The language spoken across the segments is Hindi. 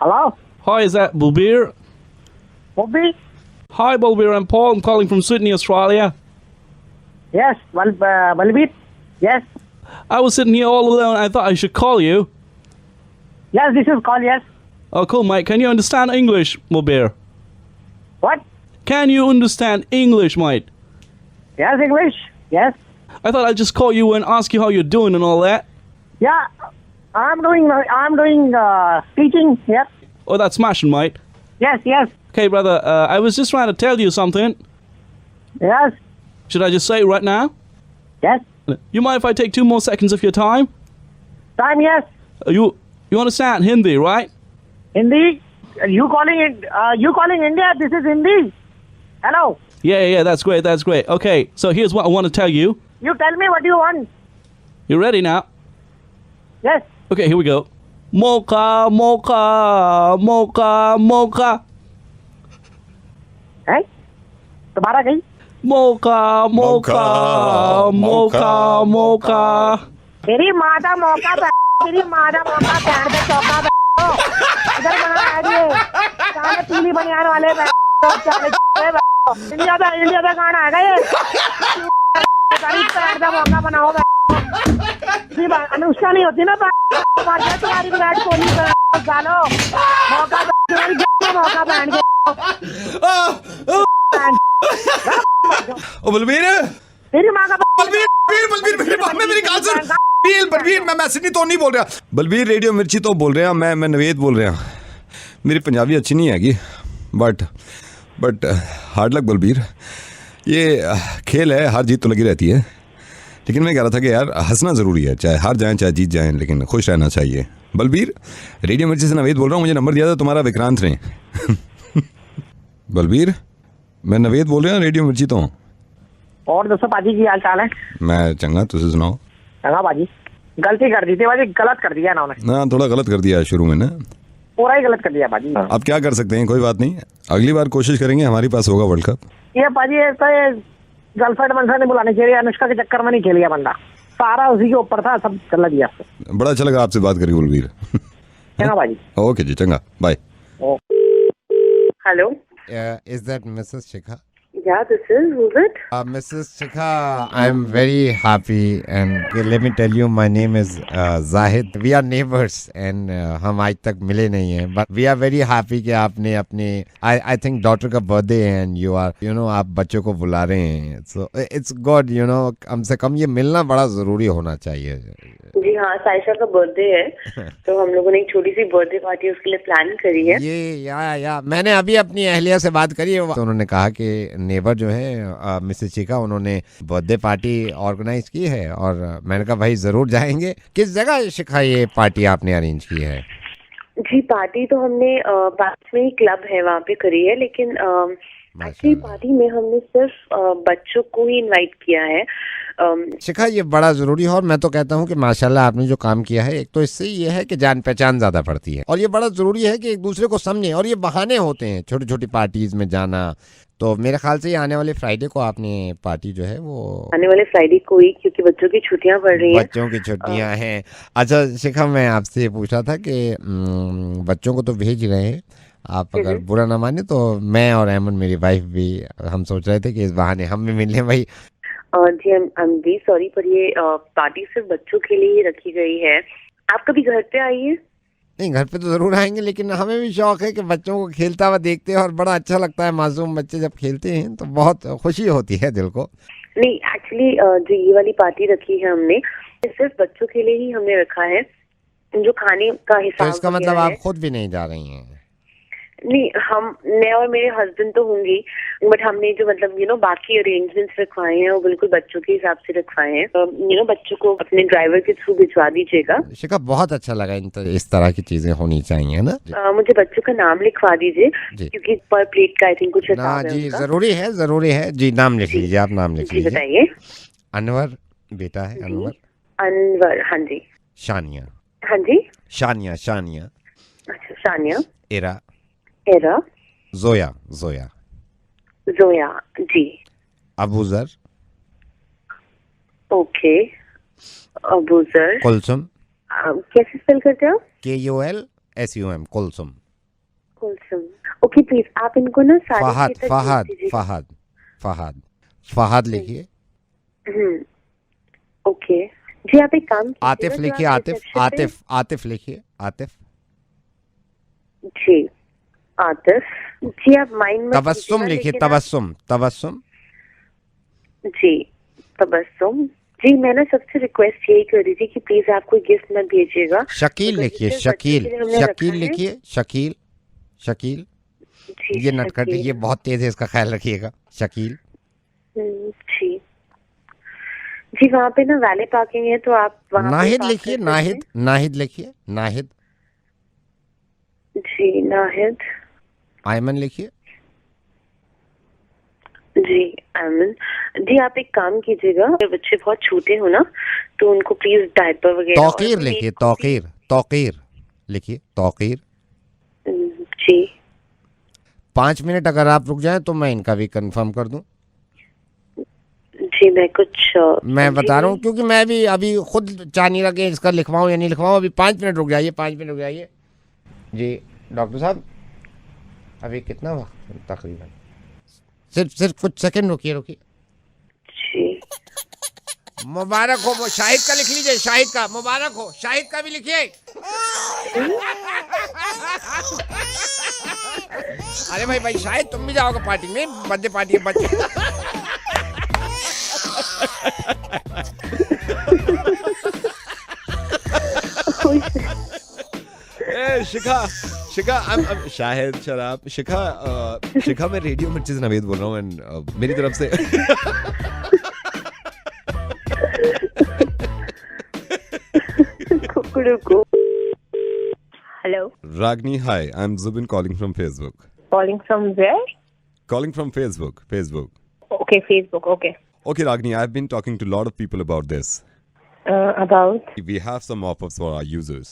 Hello? Hi, is that Bulbir? Bobby? Hi, Bulbir. I'm Paul. I'm calling from Sydney, Australia. Yes, Balbir? Yes. I was sitting here all alone. I thought I should call you. Yes, this is call, yes. Oh, cool, mate. Can you understand English, Bulbir? What? Can you understand English, mate? Yes, English? Yes. I thought I'd just call you and ask you how you're doing and all that. Yeah, I'm doing teaching, yes. Oh, that's smashing, mate. Yes, yes, Okay, brother, I was just trying to tell you something. yes, Should I just say it right now? yes. You mind if I take 2 more seconds of your time? Time, yes. You understand Hindi, right? Hindi? You calling India? This is Hindi. Hello? Yeah, that's great, that's great. Okay, so here's what I want to tell you. You tell me what you want. You ready now? Yes. Okay, here we go. Mocha, mocha, mocha, mocha. है तुम्हारा कहीं Mocha, mocha, mocha, mocha. तेरी माता मौका तेरी माता मौका पैर पे चौका इधर बना है ये सारे पीली बनियान वाले इंडिया का गाना है ये पैर का मौका बनाओ अनुष्का नहीं होती ना तुम्हारी विराट कोहली डालो मौका मौका पहन के ओ बलबीर तेरी माँ का बलबीर बलबीर मेरी बात में मेरी बात सुन बलबीर मैं सिडनी तो नहीं बोल रहा बलबीर रेडियो मिर्ची तो बोल रहे हैं मैं नवेद बोल रहा मेरी पंजाबी अच्छी नहीं हैगी बट हार्ड लक बलबीर ये खेल है हार जीत तो लगी रहती है लेकिन मैं कह रहा था कि यार हंसना ज़रूरी है चाहे हार जाएं चाहे जीत जाएं लेकिन खुश रहना चाहिए बलबीर रेडियो मिर्ची से नवेद बोल रहा हूँ मुझे नंबर दिया था तुम्हारा विक्रांत ने बलबीर मैं नवेद बोल रहा हूँ रेडियो मिर्ची तो और दोस्तों पाजी की हाल चाल है मैं चंगा तुझे सुनाओ चंगा पाजी गलती कर दी थी पाजी गलत कर दिया ना उन्होंने ना थोड़ा गलत कर दिया शुरू में ना पूरा ही गलत कर दिया पाजी अब क्या कर सकते हैं कोई बात नहीं अगली बार कोशिश करेंगे हमारे पास होगा वर्ल्ड कप ये पाजी ऐसा गर्लफ्रेंड वनफ्रेंड नहीं बुलाने चाहिए अनुष्का के चक्कर में नहीं खेल गया बंदा सारा उसी के ऊपर था सब चला दिया बड़ा अच्छा लगा आपसे बात करके बलबीर चंगा पाजी ओके जी चंगा bye Hello. Is that Mrs. Shikha? Yeah, this is. Who's it? Mrs. Shikha, I'm very happy and let me tell you, my name is Zahid. We are neighbors and हम आज तक मिले नहीं हैं. But we are very happy कि आपने अपने I think daughter का birthday है and you are आप बच्चों को बुला रहे हैं. So it's good, कम से कम ये मिलना बड़ा ज़रूरी होना चाहिए. जी हाँ साइशा का बर्थडे है तो हम लोगों ने एक छोटी सी बर्थडे पार्टी उसके लिए प्लान करी है ये या मैंने अभी अपनी अहलिया से बात करी है तो उन्होंने कहा कि नेबर जो है मिसेस चिका उन्होंने बर्थडे पार्टी ऑर्गेनाइज की है और मैंने कहा भाई जरूर जाएंगे किस जगह शिखा ये पार्टी आपने अरेंज की है जी पार्टी तो हमने पास में ही क्लब है वहाँ पे करी है लेकिन एक्चुअली पार्टी में हमने सिर्फ बच्चों को ही इनवाइट किया है शिखा ये बड़ा जरूरी है और मैं तो कहता हूँ कि माशाल्लाह आपने जो काम किया है एक तो इससे ये है कि जान पहचान ज्यादा पड़ती है और ये बड़ा जरूरी है कि एक दूसरे को समझें और ये बहाने होते हैं छोटी छोटी पार्टीज में जाना तो मेरे ख्याल से ये आने वाले फ्राइडे को आपने पार्टी जो है वो आने वाले फ्राइडे को ही क्योंकि बच्चों की छुट्टियां पड़ रही हैं बच्चों की छुट्टियां हैं अच्छा शिखा मैं आपसे ये पूछ रहा था कि बच्चों को तो भेज रहे हैं आप अगर बुरा ना माने तो मैं और अहमद मेरी वाइफ भी हम सोच रहे थे कि इस बहाने हम भी मिल लें भाई जी आई एम वी सॉरी पर ये पार्टी सिर्फ बच्चों के लिए ही रखी गई है आप कभी घर पे आइए नहीं घर पे तो जरूर आएंगे लेकिन हमें भी शौक है कि बच्चों को खेलता हुआ देखते हैं और बड़ा अच्छा लगता है मासूम बच्चे जब खेलते हैं तो बहुत खुशी होती है दिल को नहीं एक्चुअली जो ये वाली पार्टी रखी है हमने सिर्फ बच्चों के लिए ही हमने रखा है जो खाने का हिसाब तो इसका मतलब आप खुद भी नहीं जा रही हैं नहीं मैं और मेरे हस्बैंड तो होंगे बट हमने जो मतलब बाकी अरेंजमेंट्स रखवाए हैं वो बिल्कुल बच्चों के हिसाब से रखवाए हैं बच्चों को अपने ड्राइवर के थ्रू भिजवा दीजिएगा शिखा बहुत अच्छा लगा इस तरह की चीजें होनी चाहिए ना मुझे बच्चों का नाम लिखवा दीजिए क्योंकि पर प्लेट का आई थिंक कुछ जी जरूरी है जी नाम लिख लीजिए आप नाम लिख लीजिए बताइए अनवर बेटा है अनवर हाँ जी शानिया हाँ जी शानिया अच्छा शानिया एरा जोया जी अबूजर ओके अबूजर कुलसुम कैसे स्पेल करते हो KULSUM Kulsum Kulsum. Okay please आप इनको ना फहद 6:30 फहद भेज दीजिए। फहद फहद फहद लिखिए। ओके जी आप एक काम कीजिएगा, आतिफ जो लिखिए। आप आतिफ reception पे- आतिफ आतिफ लिखिए। आतिफ। जी आतिफ जी आप माइंड मत तबस्सुम कीजिएगा, लिखिए। लेकिन आप- तबस्सुम तबस्सुम। जी तबस्सुम जी मैं ना सबसे रिक्वेस्ट यही कर रही थी कि प्लीज आप कोई गिफ्ट मत भेजिएगा। शकील बिकॉज़ लिखिए। जिस बच्चे शकील के लिए हमने शकील रखा है- लिखिए। शकील शकील। जी, ये नटखट शकील। ये बहुत तेज है, इसका ख्याल रखिएगा। शकील। जी जी वहाँ पे ना वैले पार्किंग है तो आप वहाँ पे नाहिद पार्क लिखिए। कर सकते नाहिद नाहिद लिखिए। नाहिद। हैं। जी नाहिद आयमन लिखिए। जी अमन जी आप एक काम कीजिएगा, अगर बच्चे बहुत छोटे हो ना तो उनको प्लीज डायपर वगैरह और तौकीर अपनी लिखिए। एक कॉपी- तौकीर तौकीर लिखिए। तौकीर। जी 5 मिनट अगर आप रुक जाएं तो मैं इनका भी कंफर्म कर दूं। जी मैं कुछ मैं बता रहा हूँ क्योंकि मैं भी अभी खुद चाह नहीं रहा कि इसका लिखवाऊँ या नहीं लिखवाऊँ। अभी 5 मिनट रुक जाइए। 5 मिनट रुक जाइए। जी डॉक्टर साहब अभी कितना वक्त तकरीबन? सिर्फ कुछ सेकंड रुकिए रुकिए। जी मुबारक हो। वो शाहिद का लिख लीजिए। शाहिद का मुबारक हो। शाहिद का भी लिखिए। अरे भाई शाहिद तुम भी जाओगे पार्टी में? बर्थडे पार्टी है बच्चे। ए शिखा I'm शाहिद शराब शिखा मैं रेडियो मिर्ची से नवेद बोल रहा हूँ एंड मेरी तरफ से रुको। Hello Ragni, hi. I'm Zubin calling from Facebook. Calling from where? Calling from Facebook. Okay, Facebook. Okay. Okay, Ragni, I've been talking to a lot of people about this. About. We have some offers for our users.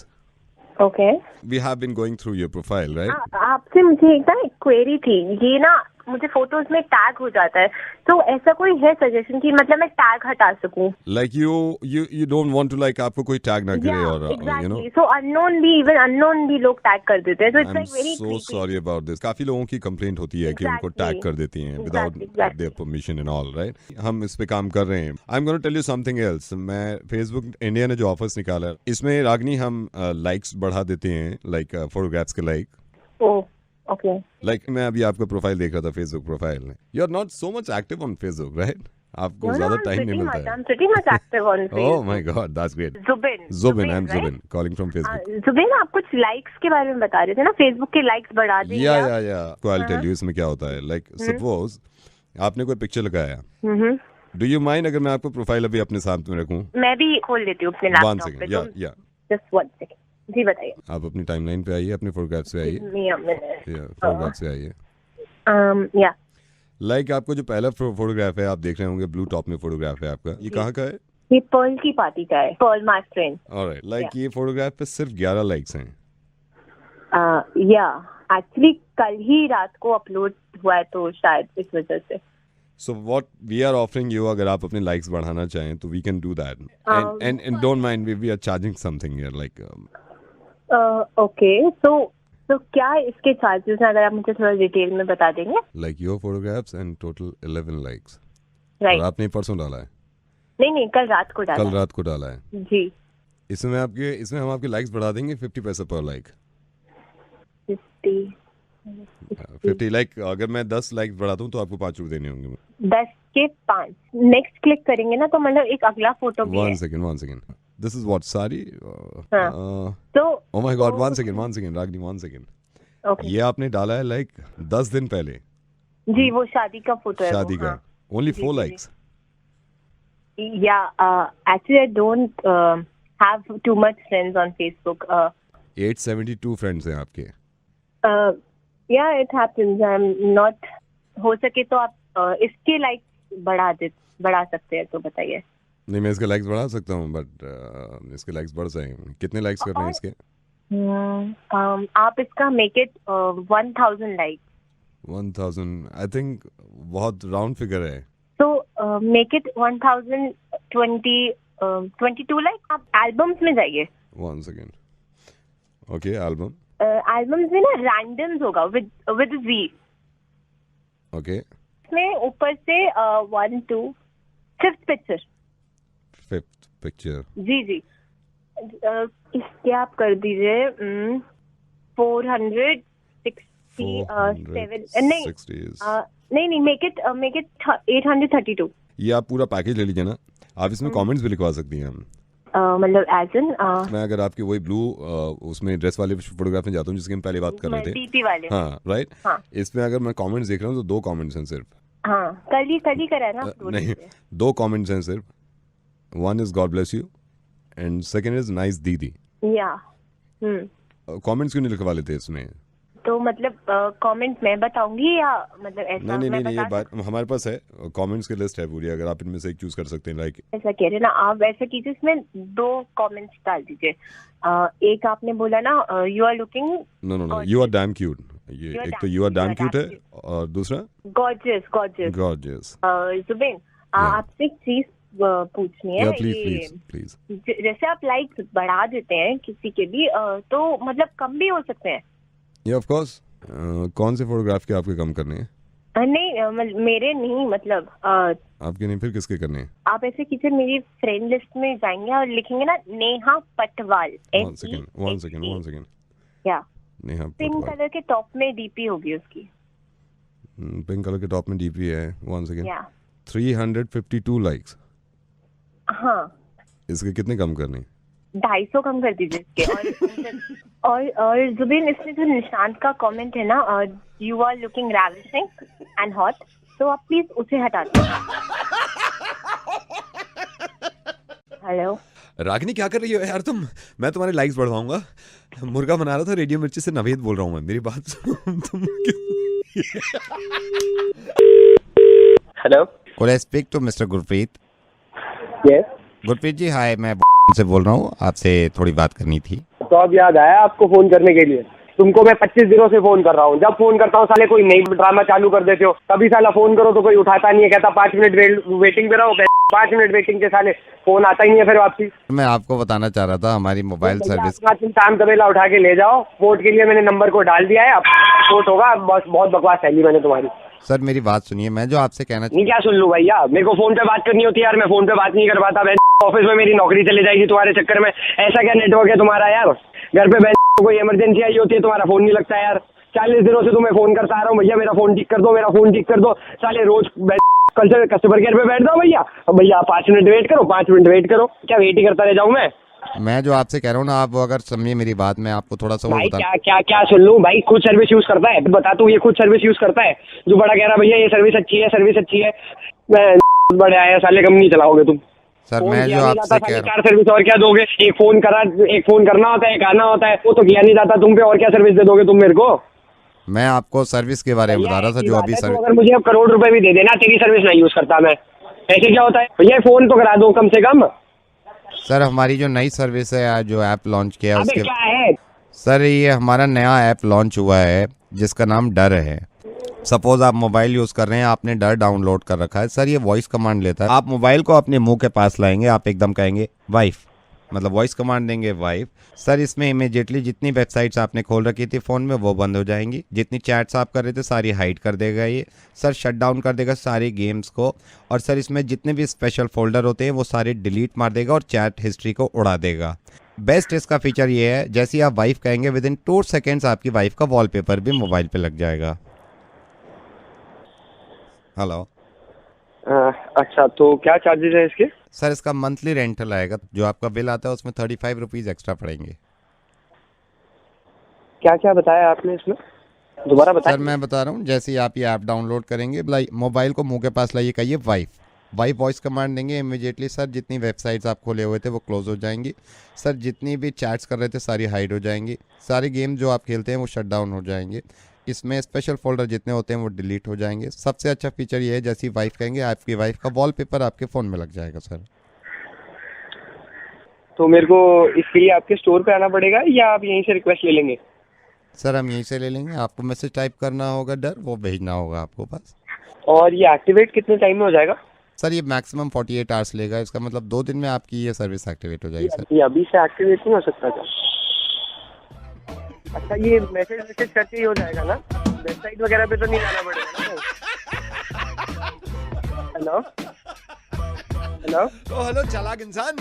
Okay. We have been going through your profile, right? आपसे मुझे एक ना क्वेरी थी। ये ना मुझे फोटोज में टैग हो जाता है, तो ऐसा कोई है सजेशन कि मतलब मैं टैग हटा सकूं? Like you don't want to like आपको कोई tag ना करे और you know. So unknown भी even unknown भी लोग टैग कर देते हैं, so it's I'm like very so creepy. sorry about this. काफी लोगों की कंप्लेंट होती है कि उनको Exactly. टैग कर देती हैं without Exactly. their permission and all, right? हम इस पे काम कर रहे हैं. I'm going to tell you something else. मैं Facebook इंडिया ने जो ऑफर्स निकाला है, इसमें रागनी हम लाइक्स बढ़ा देते हैं, like फोटोग्राफ्स के लाइक. Oh, okay. Like मैं अभी आपका प्रोफाइल देख रहा था फेसबुक प्रोफाइल में. You are not so much active on Facebook, right? आपको No, ज्यादा I'm टाइम नहीं pretty मिलता much. है. I'm pretty much active on Facebook. Oh my God, that's great. Zubin. Zubin, I'm right? Zubin, calling from Facebook. Zubin आप कुछ लाइक्स के बारे में बता रहे थे ना, फेसबुक के लाइक्स बढ़ा देंगे Yeah, आप? yeah. So I'll tell you इसमें क्या होता है. Like suppose आपने कोई पिक्चर लगाया. हम्म। Do you mind अगर मैं आपको प्रोफाइल अभी अपने साथ में रखूं? मैं भी खोल लेती हूँ अपने One लैपटॉप second. पे। Yeah, yeah. Just one second. जी बताइए। आप अपनी टाइमलाइन पे आइए, अपने फोटोग्राफ्स पे आइए. Me a minute. Yeah, photographs पे आइए. Yeah. Like आपको जो पहला फोटोग्राफ है आप देख रहे होंगे ब्लू टॉप में फोटोग्राफ है आपका. ये कहाँ का है? ये पर्ल की पार्टी का है, Pearl my friend. Alright. Like ये फोटोग्राफ पे सिर्फ 11 लाइक्स हैं. या एक्चुअली कल ही रात को अपलोड हुआ है, तो शायद इस वजह से। So what we are offering you, अगर आप अपने likes बढ़ाना चाहें तो we can do that. And don't mind, we are charging something here like okay, so क्या इसके चार्जेस हैं, अगर आप मुझे थोड़ा डिटेल में बता देंगे? like your photographs and total 11 likes. Right. और आपने परसों डाला है, नहीं, कल रात को डाला कल है। रात को डाला है. जी। इसमें हम आपके likes बढ़ा देंगे 50 पैसे पर like. 50 like अगर मैं 10 likes बढ़ा दूं तो आपको 5 रुपए देने होंगे. 10 के 5 नेक्स्ट क्लिक करेंगे ना, तो मतलब एक अगला फोटो भी है। One second. This is what sari? तो Oh my God, one second, Ragni, 1 second. Okay ये आपने डाला है like 10 दिन पहले जी, वो शादी का फोटो है। शादी का. Only 4 likes. या actually I don't have too much friends on Facebook. 872 friends हैं आपके. या it happens, I am not. हो सके तो आप इसके लाइक बढ़ा सकते हैं, तो बताइए। नहीं, मैं इसके लाइक्स बढ़ा सकता हूँ बट इसके लाइक्स बढ़ जाएंगे. कितने लाइक्स करने हैं इसके? आप इसका make it 1000 like. 1000 I think बहुत राउंड फिगर है. तो मेक इट 1022 लाइक। आप एल्बम्स में जाइए। 1 second. Okay, album. एल्बम्स में ना रैंडम्स होगा विद जी। ओके, इसमें ऊपर से 1 2 5th पिक्चर। Fifth picture. जी जी। इसके आप कर दीजिए 467 नहीं मेक इट 832। ये आप पूरा पैकेज ले लीजिए ना, आप इसमें कमेंट्स भी लिखवा सकती हैं। मतलब एज इन मैं अगर आपकी वही ब्लू उसमें ड्रेस वाले फोटोग्राफ में जाता हूँ जिसकी हम पहले बात कर रहे थे, डीपी वाले। हाँ राइट। हाँ। इसमें अगर मैं कमेंट्स देख रहा हूँ तो 2 कमेंट्स हैं सिर्फ। हाँ कल ही करा है ना upload नहीं, से। 2 कमेंट्स हैं सिर्फ। One is God bless you and second is nice दीदी। या कमेंट्स क्यों नहीं लिखवा लेते इसमें? तो मतलब कमेंट मैं बताऊंगी या मतलब ऐसा नहीं मैं ये बता बात हमारे पास है, कमेंट्स की लिस्ट है पूरी, अगर आप इनमें से एक चूज कर सकते हैं। लाइक ऐसा कह रहे ना आप, ऐसा कीजिए इसमें 2 कमेंट्स डाल दीजिए। एक आपने बोला ना you are looking no you are damn cute, ये एक तो यू आर डैम क्यूट है और दूसरा गॉर्जियस। जुबेन आपसे एक चीज पूछनी है। प्लीज जैसे आप लाइक बढ़ा देते हैं किसी के भी तो मतलब कम भी हो सकते हैं? Of course. कौन से फोटोग्राफ के आपके कम करने हैं? नहीं मेरे नहीं, मतलब आपके नहीं, फिर किसके करने हैं? आप ऐसे कीजिए, मेरी फ्रेंड लिस्ट में जाएंगे और लिखेंगे ना नेहा पटवाल। वन सेकेंड या नेहा पिंक पटवाल। कलर के टॉप में डीपी होगी उसकी। पिंक कलर के टॉप में डीपी है। One second. या 352 लाइक्स। हाँ इसके कितने कम करने हैं? 250 कम कर दीजिए इसके। और जुबिन इसमें जो निशांत का कमेंट है ना you are looking ravishing and hot, तो आप प्लीज उसे हटा दीजिए। हेलो रागिनी क्या कर रही हो यार तुम? मैं तुम्हारे लाइक्स बढ़वाऊंगा। मुर्गा बना रहा था रेडियो मिर्ची से, नवेद बोल रहा हूँ मैं, मेरी बात सुनो तुम। Hello, Could I speak to Mr. Gurpreet? Yes. Gurpreet ji hi, मैं से बोल रहा हूँ, आपसे थोड़ी बात करनी थी। तो अब याद आया आपको फोन करने के लिए? तुमको मैं 25 दिनों से फोन कर रहा हूँ, जब फोन करता हूँ साले कोई नई ड्रामा चालू कर देते हो। कभी साला फोन करो तो कोई उठाता नहीं है, कहता 5 मिनट वेटिंग पे रहो। 5 मिनट वेटिंग के साले फोन आता ही नहीं है फिर वापसी। मैं आपको बताना चाह रहा था हमारी मोबाइल सर्विस। तुम काम तबेला उठा के ले जाओ, वोट के लिए मैंने नंबर को डाल दिया है, अब वोट होगा। बस बहुत बकवास फैली मैंने तुम्हारी। सर मेरी बात सुनिए, मैं जो आपसे कहना नहीं क्या सुन लूँ भैया, मेरे को फोन पे बात करनी होती है यार, मैं फोन पे बात नहीं कर पाता। ऑफिस में मेरी नौकरी चली जाएगी तुम्हारे चक्कर में। ऐसा क्या नेटवर्क है तुम्हारा यार? घर पे कोई इमरजेंसी आई होती है, तुम्हारा फोन नहीं लगता यार। 40 दिनों से तुम्हें फोन करता आ रहा हूँ, भैया मेरा फोन ठीक कर दो, मेरा फोन ठीक कर दो। साले रोज कल से कस्टमर केयर पे बैठ जाओ भैया। भैया 5 मिनट वेट करो, 5 मिनट वेट करो। क्या वेट ही करता रह जाऊँ मैं जो आपसे कह रहा हूँ ना, आप अगर समझिए मेरी बात, मैं आपको थोड़ा सा भाई क्या सुन लूँ भाई? खुद सर्विस यूज करता है, बता तू, ये खुद सर्विस यूज करता है जो बड़ा कह रहा भैया ये सर्विस अच्छी है। मैं बड़े आया साले, कम नहीं चलाओगे तुम। सर मैं जो आपसे कह रहा हूँ, सर्विस और क्या दोगे? एक फोन करना होता है, एक आना होता है, वो तो किया नहीं जाता तुम पे, और क्या सर्विस दे दोगे तुम मेरे को? मैं आपको सर्विस के बारे में बता रहा था जो अभी सर्विस। अगर मुझे अब करोड़ रुपए भी दे देना, तेरी सर्विस नहीं यूज करता मैं। ऐसे क्या होता है भैया? फोन तो करा दो कम से कम। सर हमारी जो नई सर्विस है, जो ऐप लॉन्च किया उसके क्या है सर, ये हमारा नया ऐप लॉन्च हुआ है जिसका नाम डर है। सपोज आप मोबाइल यूज कर रहे हैं, आपने डर डाउनलोड कर रखा है। सर ये वॉइस कमांड लेता है। आप मोबाइल को अपने मुंह के पास लाएंगे, आप एकदम कहेंगे वाइफ, मतलब वॉइस कमांड देंगे वाइफ। सर इसमें इमीडिएटली जितनी वेबसाइट्स आपने खोल रखी थी फ़ोन में वो बंद हो जाएंगी, जितनी चैट्स आप कर रहे थे सारी हाइड कर देगा ये। सर शट डाउन कर देगा सारी गेम्स को। और सर इसमें जितने भी स्पेशल फोल्डर होते हैं वो सारे डिलीट मार देगा और चैट हिस्ट्री को उड़ा देगा। बेस्ट इसका फीचर ये है, जैसे ही आप वाइफ कहेंगे विद इन 2 सेकेंड्स आपकी वाइफ का वॉलपेपर भी मोबाइल पे लग जाएगा। हेलो। अच्छा, तो क्या चार्जेस है इसके? सर इसका मंथली रेंटल आएगा, जो आपका बिल आता है उसमें 35 रुपीज़ एक्स्ट्रा पड़ेंगे। क्या क्या बताया आपने इसमें? दोबारा बताइए। सर मैं बता रहा हूँ, जैसे ही आप ये ऐप डाउनलोड करेंगे, मोबाइल को मुंह के पास लाइए, कहिए वाइफ वॉइस कमांड देंगे, इमीडिएटली सर जितनी वेबसाइट्स आप खोले हुए थे वो क्लोज हो जाएंगी। सर जितनी भी चैट्स कर रहे थे सारी हाइड हो जाएंगी। सारी गेम जो आप खेलते हैं वो शट डाउन हो जाएंगे। इसमें स्पेशल फोल्डर जितने होते हैं वो डिलीट हो जाएंगे। सबसे अच्छा फीचर ये है, जैसी वाइफ कहेंगे आपकी वाइफ का वॉलपेपर आपके फ़ोन में लग जाएगा। सर तो मेरे को इसके लिए आपके स्टोर पे आना पड़ेगा या आप यहीं से रिक्वेस्ट ले लेंगे? सर हम यहीं से ले लेंगे, आपको मैसेज टाइप करना होगा डर, वो भेजना होगा आपको पास। और ये एक्टिवेट कितने टाइम में हो जाएगा? सर ये मैक्सिमम 48 आवर्स लेगा, इसका मतलब 2 दिन में आपकी ये सर्विस एक्टिवेट हो जाएगी। सर ये अभी से एक्टिवेट नहीं हो सकता क्या? अच्छा, ये मैसेज करके ही हो जाएगा ना? वेबसाइट वगैरह पे तो नहीं जाना पड़ेगा ना? Hello hello. तो हेलो चालाक इंसान,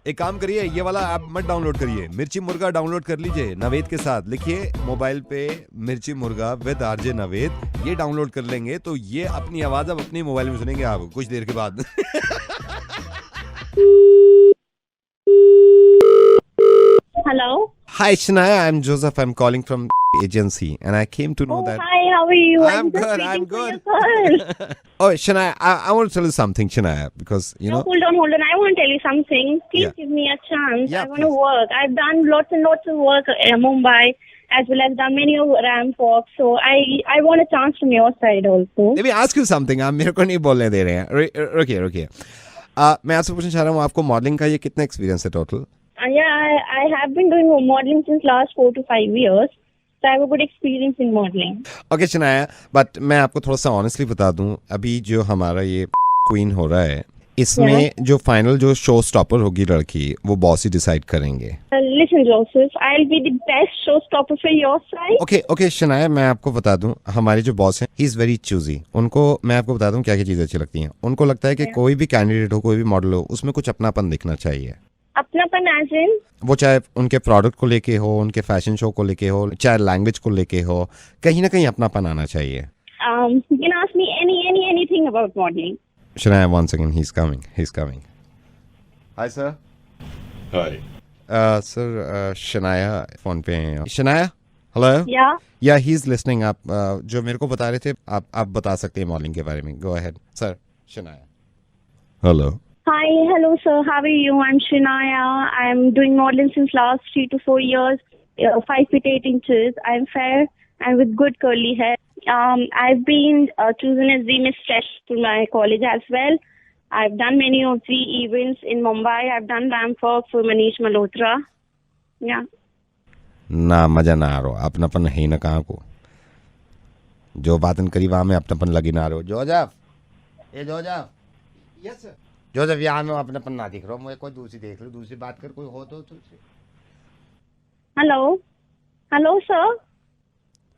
एक काम करिए, ये वाला ऐप मत डाउनलोड करिए, मिर्ची मुर्गा डाउनलोड कर लीजिए नवेद के साथ। लिखिए मोबाइल पे मिर्ची मुर्गा विद आरजे नवेद, ये डाउनलोड कर लेंगे तो ये अपनी आवाज अब अपने मोबाइल में सुनेंगे आप कुछ देर के बाद। Hello. Hi Shania, I'm Joseph. I'm calling from agency and I came to know that. Hi, how are you? I'm just good, waiting I'm for good. your call. Oh Shania, I want to tell you something, Shania, because you know. Hold on. I want to tell you something. Please Yeah. give me a chance. Yeah, I want to please. work. I've done lots and lots of work in Mumbai, as well as done many of ramp walks. So I want a chance from your side also. Let me ask you something. आप मेरे को नहीं बोलने दे रहे हैं। रुकिए। मैं आपसे पूछना चाह रहा हूँ, आपको मॉडलिंग का ये कितना एक्सपीरियंस है total? Yeah, I have been doing modeling since last 4 to 5 years. So I have a good experience in modeling. Okay Shanaya, but मैं आपको थोड़ा सा ऑनेस्टली बता दूं, अभी जो हमारा ये क्वीन हो रहा है, इसमें जो फाइनल जो शो स्टॉपर होगी लड़की, वो बॉस ही डिसाइड करेंगे। Listen, Joseph, I'll be the best showstopper for your side. Okay Shanaya, मैं आपको बता दूं, हमारे जो बॉस हैं, ही इज वेरी चूजी। उनको मैं आपको बता दूं क्या क्या चीजें अच्छी लगती हैं। उनको लगता है कि कोई भी कैंडिडेट हो, कोई भी मॉडल हो, उसमें कुछ अपनापन दिखना चाहिए। अपनापन as in? वो चाहे उनके प्रोडक्ट को लेके हो, उनके फैशन शो को लेके हो, चाहे लैंग्वेज को लेके हो, कहीं ना कहीं अपनापन आना चाहिए। You can ask me anything about modeling. Shania, one second, he's coming. Hi sir. Hi. Sir, Shania phone पे हैं। Shania, hello. Yeah. He's listening. आप जो मेरे को बता रहे थे, आप बता सकते हैं मॉडलिंग के बारे में। Go ahead, sir. Shania. Hello. Hi, hello sir. How are you? I'm Shinaya. I'm doing modeling since last 3 to 4 years. 5 feet 8 inches. I'm fair and with good curly hair. I've been chosen as the Miss Fresh to my college as well. I've done many of the events in Mumbai. I've done ramp walk for Manish Malhotra. Yeah. ना मजा ना आ रहा, अपनापन है ना कहाँ को। जो बातन करी वहाँ में अपनापन लगी ना रहो। Joseph, yes sir. जोजफ, यहाँ में अपनापन ना दिख रहा, मुझे कोई दूसरी देख लो, दूसरी बात कर, कोई हो तो। Hello sir.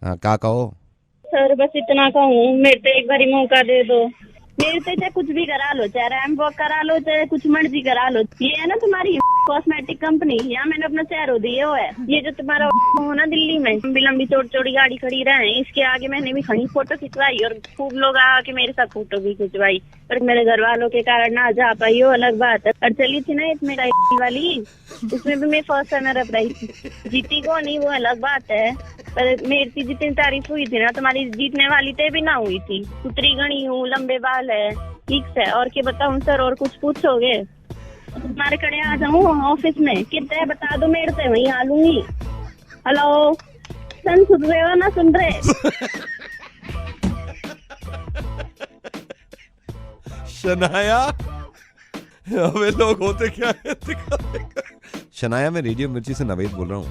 हाँ, क्या कहो? सर बस इतना कहूँ, मेरे को एक बारी मौका दे दो। मेरे से चाहे कुछ भी करा लो, चाहे रैम्प वॉक करा लो, चाहे कुछ मर्जी करा लो। ये है ना तुम्हारी कॉस्मेटिक कंपनी, यहाँ मैंने अपना चेहरा दिए हुआ है। ये जो तुम्हारा हो ना दिल्ली में लंबी चौड़ी गाड़ी खड़ी रहे, इसके आगे मैंने भी खड़ी फोटो खिंचवाई और खूब लोग आके मेरे साथ फोटो भी खिंचवाई, पर मेरे घर वालों के कारण ना जा पाई, वो अलग बात है। और चली थी ना मेरा वाली, उसमें भी मैं फर्स्ट रनर अप रही थी। जीती को नहीं, वो अलग बात है, पर मेरी जितनी तारीफ हुई थी ना, तुम्हारी जीतने वाली ते भी ना हुई थी। सुतरी गणी हूँ, लंबे बाल है, ठीक है। और क्या बताऊँ सर, और कुछ पूछोगे? तुम्हारे कड़े आ जाऊँ ऑफिस में, कितने बता दो, मेरे से वहीं आ लूंगी। हेलो सन, सुन रहे हो ना? सुन रहे? शनाया, हमें लोग होते क्या है दिखाएगा। शनाया, मैं रेडियो मिर्ची से नवेद बोल रहा हूँ,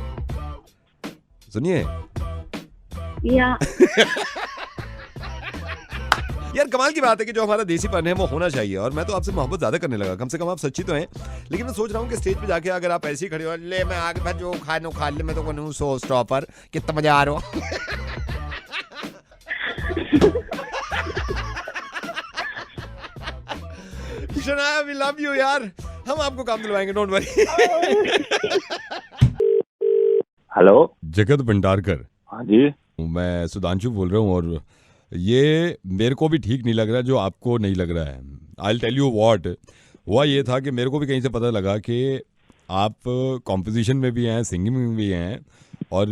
सुनिए। या यार कमाल की बात है कि जो हमारा देसीपन है वो होना चाहिए, और मैं तो आपसे मोहब्बत ज्यादा करने लगा। कम से कम आप सच्ची तो हैं, लेकिन मैं सोच रहा हूँ कि स्टेज पे जाके अगर आप ऐसे ही खड़े हो, ले मैं आगे मैं जो खानो खा ले, मैं तो कहूँ सो स्टॉपर, कितना मजा आ रहा हो। शनाया, वी लव यू यार, हम आपको काम दिलवाएंगे, डोंट वरी। हेलो, जगत भंडारकर। हाँ जी। मैं सुधांशु बोल रहा हूँ, और ये मेरे को भी ठीक नहीं लग रहा जो आपको नहीं लग रहा है। आई टेल यू व्हाट हुआ। ये था कि मेरे को भी कहीं से पता लगा कि आप कॉम्पोजिशन में भी हैं, सिंगिंग में भी हैं, और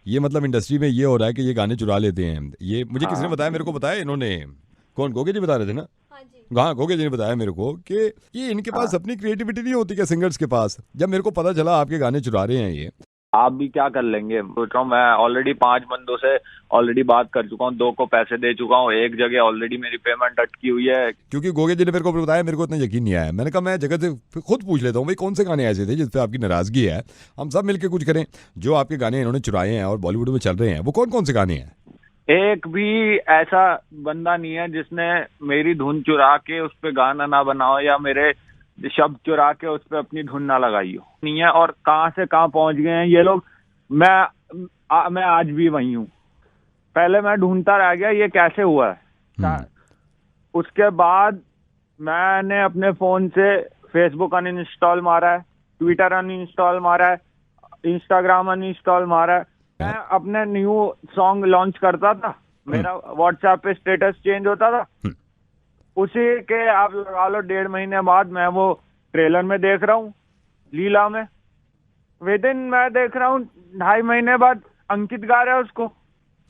ये मतलब इंडस्ट्री में ये हो रहा है कि ये गाने चुरा लेते हैं। ये मुझे किसने बताया? मेरे को बताया इन्होंने। कौन? गोगे जी बता रहे थे ना? हाँ, गोगे जी ने बताया मेरे को कि ये इनके पास अपनी क्रिएटिविटी नहीं होती क्या सिंगर्स के पास। जब मेरे को पता चला आपके गाने चुरा रहे हैं ये, आप भी क्या कर लेंगे? सोच रहा हूँ, मैं ऑलरेडी 5 बंदों से ऑलरेडी बात कर चुका हूँ, 2 को पैसे दे चुका हूँ, एक जगह ऑलरेडी मेरी पेमेंट अटकी हुई है। क्योंकि गोगे जी ने मेरे को बताया, मेरे को इतना यकीन नहीं आया। मैंने कहा मैं जगह से खुद पूछ लेता हूँ, भाई कौन से गाने ऐसे थे जिस पे आपकी नाराजगी है, हम सब मिलकर कुछ करें। जो आपके गाने इन्होंने चुराए हैं और बॉलीवुड में चल रहे हैं, वो कौन कौन से गाने हैं? एक भी ऐसा बंदा नहीं है जिसने मेरी धुन चुरा के उस पर गाना ना बनाओ, या मेरे शब्द चुरा के उस पर अपनी धुन ना लगाई हो, नहीं है। और कहाँ से कहाँ पहुंच गए हैं ये लोग। मैं मैं आज भी वही हूँ। पहले मैं ढूंढता रह गया ये कैसे हुआ है। उसके बाद मैंने अपने फोन से फेसबुक अनइंस्टॉल मारा है, ट्विटर अनइंस्टॉल मारा है, इंस्टाग्राम अनइंस्टॉल मारा है। मैं अपने न्यू सॉन्ग लॉन्च करता था, मेरा व्हाट्सएप पे स्टेटस चेंज होता था, उसी के आप लगा लो 1.5 महीने बाद मैं वो ट्रेलर में देख रहा हूँ, लीला में। विदिन मैं देख रहा हूँ 2.5 महीने बाद अंकित गा रहा है उसको।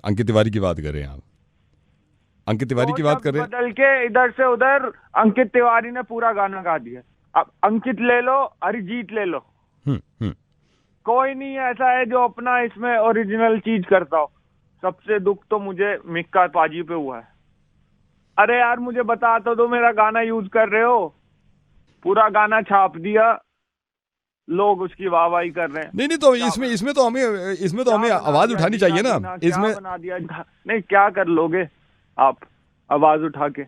अंकित तिवारी की बात कर रहे हैं आप? अंकित तिवारी की बात कर रहे हैं? बदल के इधर से उधर अंकित तिवारी ने पूरा गाना गा दिया। अब अंकित ले लो, अरिजीत ले लो, कोई नहीं ऐसा है जो अपना इसमें ओरिजिनल चीज करता हो। सबसे दुख तो मुझे मिक्का पाजी पे हुआ है। अरे यार मुझे बता तो दो, मेरा गाना यूज कर रहे हो, पूरा गाना छाप दिया, लोग उसकी वाहवाही कर रहे हैं। नहीं तो इसमें तो हमें आवाज उठानी चाहिए ना। इसमें बना दिया नहीं, क्या कर लोगे आप आवाज उठा के?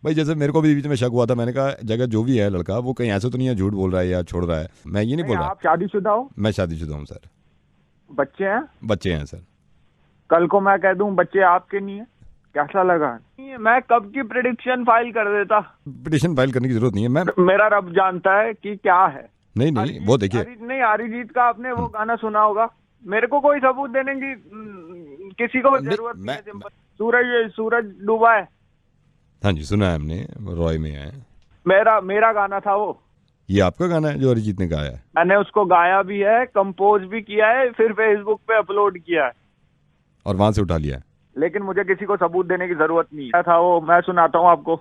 भाई जैसे मेरे को भी बीच में शक हुआ था, मैंने कहा जगह जो भी है लड़का वो कहीं ऐसे तो नहीं है झूठ बोल रहा है या छोड़ रहा है। मैं ये नहीं बोल रहा। आप शादीशुदा हो? मैं शादीशुदा हूँ सर। बच्चे हैं? बच्चे हैं सर। कल को मैं कह दूं बच्चे आपके नहीं है, कैसा लगा? मैं कब की प्रेडिक्शन फाइल कर देता। पिटीशन फाइल करने की जरूरत नहीं है। मैं मेरा रब जानता है कि क्या है। नहीं वो देखिए, नहीं अरिजीत का आपने वो गाना सुना होगा, मेरे को कोई सबूत देने की किसी को जरूरत नहीं है। सूरज डूबा है। हाँ जी सुना है हमने, रॉय में है। मेरा गाना था वो। ये आपका गाना है जो अरिजीत ने गाया है? मैंने उसको गाया भी है, कंपोज भी किया है, फिर फेसबुक पे अपलोड किया है और वहां से उठा लिया है। लेकिन मुझे किसी को सबूत देने की जरूरत नहीं है। था वो, मैं सुनाता हूँ आपको।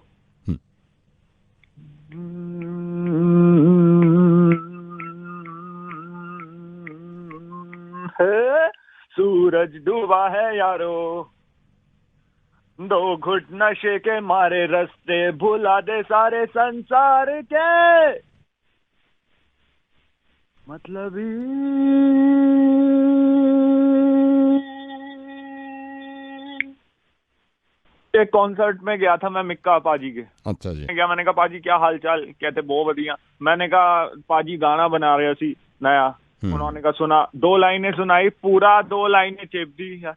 सूरज डूबा है यारो, 2 घुट नशे के मारे रास्ते भुला दे सारे संसार के, मतलब एक कॉन्सर्ट में गया था मैं मिक्का पाजी के। अच्छा जी। क्या मैंने कहा पाजी क्या हाल चाल? कहते बहुत बढ़िया। मैंने कहा पाजी गाना बना रहे सी नया। उन्होंने कहा सुना, 2 लाइनें सुनाई, पूरा 2 लाइनें चेप दी यार,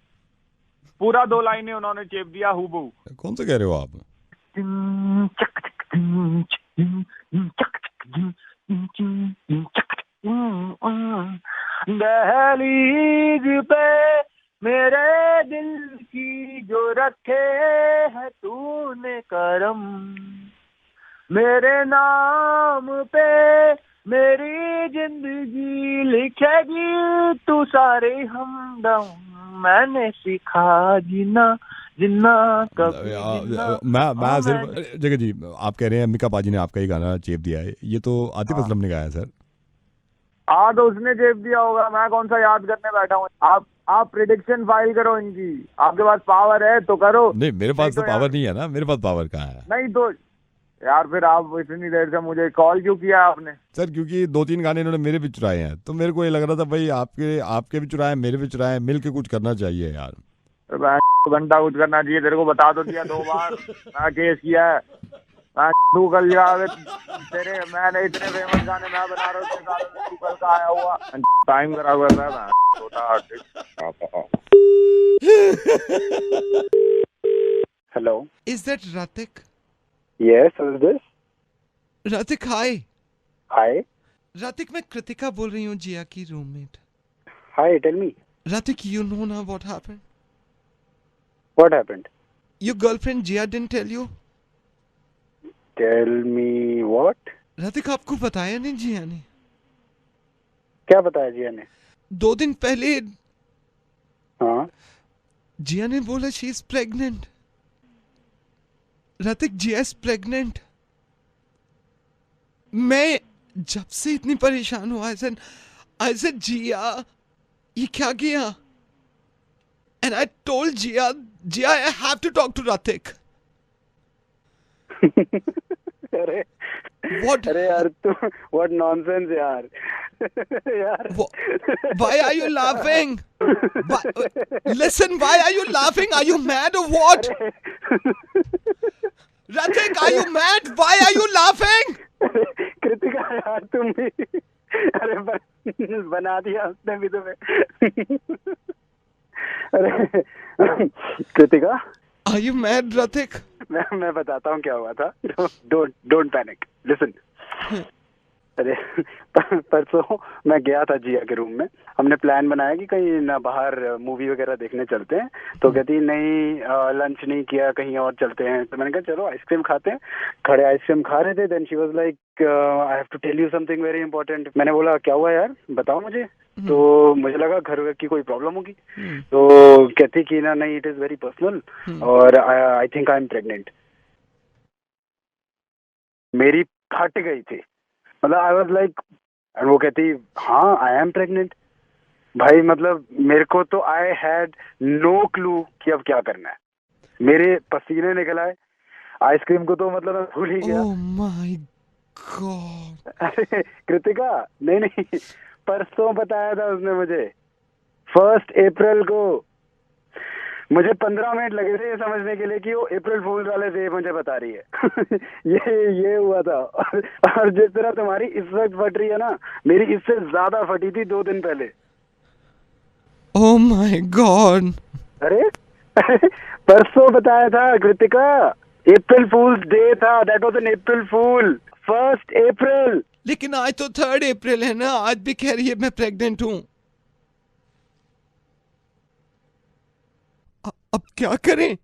पूरा 2 लाइनें उन्होंने चेप दिया हूबहू। कौन सा कह रहे हो आप? दहलीज पे मेरे दिल की जो रखे है तूने करम, मेरे नाम पे मेरी जिंदगी लिखेगी तू सारे हमदम, मैंने सीखा जीना कभी मैं सिर्फ जगह जी, आप कह रहे हैं मिक्का पाजी ने आपका ही गाना चेप दिया है, ये तो आतिफ असलम ने गाया सर। तो उसने चेप दिया होगा, मैं कौन सा याद करने बैठा हूँ। आप प्रेडिक्शन फाइल करो इनकी, आपके पास पावर है तो करो। नहीं मेरे पास तो पावर नहीं है ना, मेरे पास पावर कहाँ है? नहीं तो यार फिर आप इतनी देर से मुझे कॉल क्यों किया आपने? सर क्योंकि 2-3 गाने इन्होंने मेरे भी चुराए हैं, तो मेरे को ये लग रहा था भाई आपके भी चुराए, मेरे भी चुराए, मिल के कुछ करना चाहिए यार। घंटा कुछ करना चाहिए, तेरे को बता तो दिया 2 बार। मैं केस किया है, तू कल तेरे, मैंने इतने फेमस गाने मैं बना रहा हूँ, तू कल का आया हुआ टाइम करा हुआ है। Hello. Is that Ratik? Yes, who is this? Ratik, hi. Hi. Ratik, मैं कृतिका बोल रही हूँ, जिया की roommate. Hi, tell me. Ratik, you know now what happened? What happened? Your girlfriend Jia didn't tell you? Tell me what? रातिक आपको बताया नहीं जिया ने? क्या बताया जिया ने? 2 दिन पहले हाँ जिया ने बोला शी इज प्रेग्नेंट। रातिक जिया इज प्रेग्नेंट। मैं जब से इतनी परेशान हुआ, I said जिया ये क्या किया? And I told Jia, I have to talk to Ratik. अरे What? अरे यार तू what nonsense यार यार Why are you laughing? Listen, why are you laughing? Are you mad or what? Ratik, are you mad? Why are you laughing? Kritika यार तुम भी अरे बना दिया उसने भी तुम्हें अरे Kritika, Are you mad, Ratik? मैं बताता हूँ क्या हुआ था. Don't panic, listen. अरे परसों मैं गया था जिया के रूम में. हमने प्लान बनाया कि कहीं ना बाहर मूवी वगैरह देखने चलते हैं. तो कहती नहीं, लंच नहीं किया, कहीं और चलते हैं. तो मैंने कहा चलो आइसक्रीम खाते हैं. खड़े आइसक्रीम खा रहे थे. Then she was like I have to tell you something very important. मैंने बोला क्या हुआ यार, बताओ मुझे. तो मुझे लगा घर की कोई प्रॉब्लम होगी. तो कहती कि ना नहीं, इट इज वेरी पर्सनल और I think I am pregnant. मेरी फट गई थी. मतलब आई वाज लाइक, और वो कहती हाँ आई एम प्रेग्नेंट. भाई मतलब मेरे को तो आई हैड नो क्लू कि अब क्या करना है. मेरे पसीने निकल आए. आइसक्रीम को तो मतलब मैं भूल ही गया. Oh my God. अरे कृतिका, नहीं परसों बताया था उसने मुझे, 1 अप्रैल को. मुझे 15 मिनट लगे थे ये समझने के लिए कि वो अप्रैल फूल वाले थे. मुझे बता रही है. ये हुआ था. और जिस तरह तुम्हारी इस वक्त फट रही है ना, मेरी इससे ज्यादा फटी थी 2 दिन पहले. Oh my God. अरे परसों बताया था कृतिका, अप्रैल फूल्स डे था. दैट वाज एन अप्रैल फूल, 1 अप्रैल. लेकिन आज तो 3 अप्रैल है ना. आज भी कह रही है मैं प्रेग्नेंट हूँ. अब क्या करें?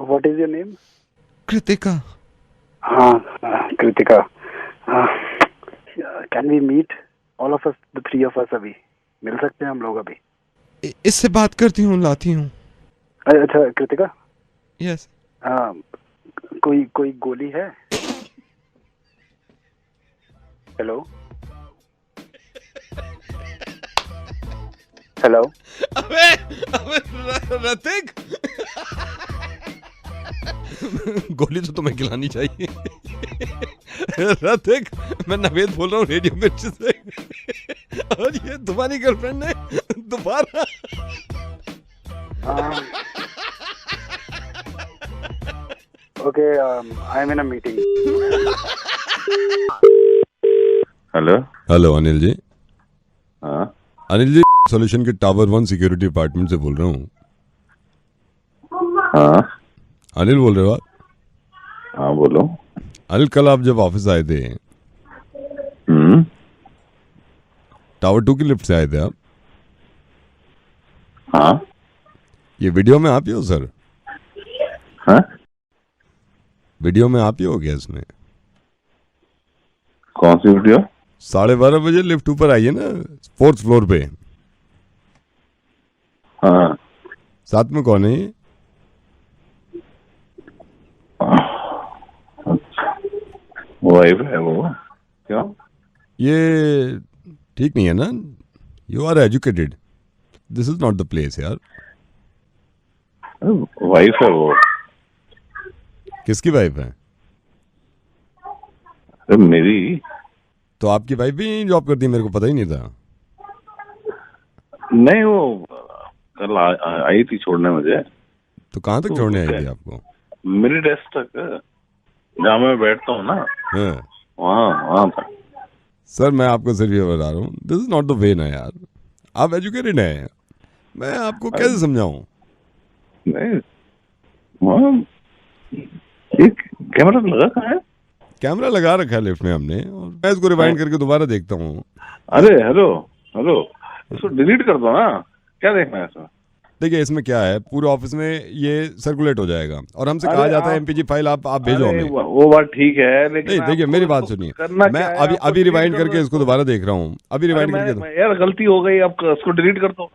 What is your name? Kritika. हाँ Kritika. Can we meet all of us, the 3 of us? अभी मिल सकते हैं हम लोग अभी? इससे बात करती हूँ, लाती हूँ. अच्छा कृतिका. यस. कोई गोली है? हेलो. हेलो. अबे रतिक. गोली तो तुम्हें खिलानी चाहिए. रतिक, मैं नवेद बोल रहा हूँ रेडियो मिर्ची से. और ये तुम्हारी गर्लफ्रेंड ने दोबारा. Okay, I am in a meeting. Hello Anil ji. हाँ अनिल जी, सॉल्यूशन के टावर 1 सिक्योरिटी डिपार्टमेंट से बोल रहा हूँ. हाँ अनिल बोल रहे हो आप? हाँ बोलो. अनिल, कल आप जब ऑफिस आए थे, टावर 2 की लिफ्ट से आए थे आप? हाँ. ये वीडियो में आप ही हो सर? हाँ वीडियो में आप ही हो गया इसमें? कौन सी वीडियो? 12:30 बजे लिफ्ट ऊपर आई है ना, 4th फ्लोर पे. हाँ. साथ में कौन है ये? वाइफ है वो. क्यों? ये ठीक नहीं है ना. You are educated. This is not the place यार. वाइफ है वो. किसकी वाइफ है? अरे मेरी. तो आपकी वाइफ भी यहीं जॉब करती है? मेरे को पता ही नहीं था. नहीं, वो कल आई थी छोड़ने मुझे. तो कहाँ तक छोड़ने आई थी आपको? मेरी डेस्क तक, जहाँ मैं बैठता हूँ ना, हाँ. वहाँ तक. सर, मैं आपको सिर्फ ये बता रहा हूँ, this is not the way ना यार. आप एजुकेटेड हैं, मैं आपको कैसे समझाऊं? नहीं, वहाँ एक कैमरा लगा कहाँ है? कैमरा लगा रखा है लिफ्ट में हमने, और मैं इसको रिवाइंड करके दोबारा देखता हूँ. अरे हेलो, इसको डिलीट कर दो ना. क्या देखना है इसमें? देखिए, इसमें क्या है, पूरे ऑफिस में ये सर्कुलेट हो जाएगा और हमसे कहा जाता है एमपीजी फाइल आप भेजो हमें. वो बात ठीक है, लेकिन नहीं, देखिए मेरी बात सुनिए. मैं अभी रिवाइंड करके इसको दोबारा देख रहा हूँ. अभी रिवाइंड करके. यार गलती हो गई, अब इसको डिलीट कर दो.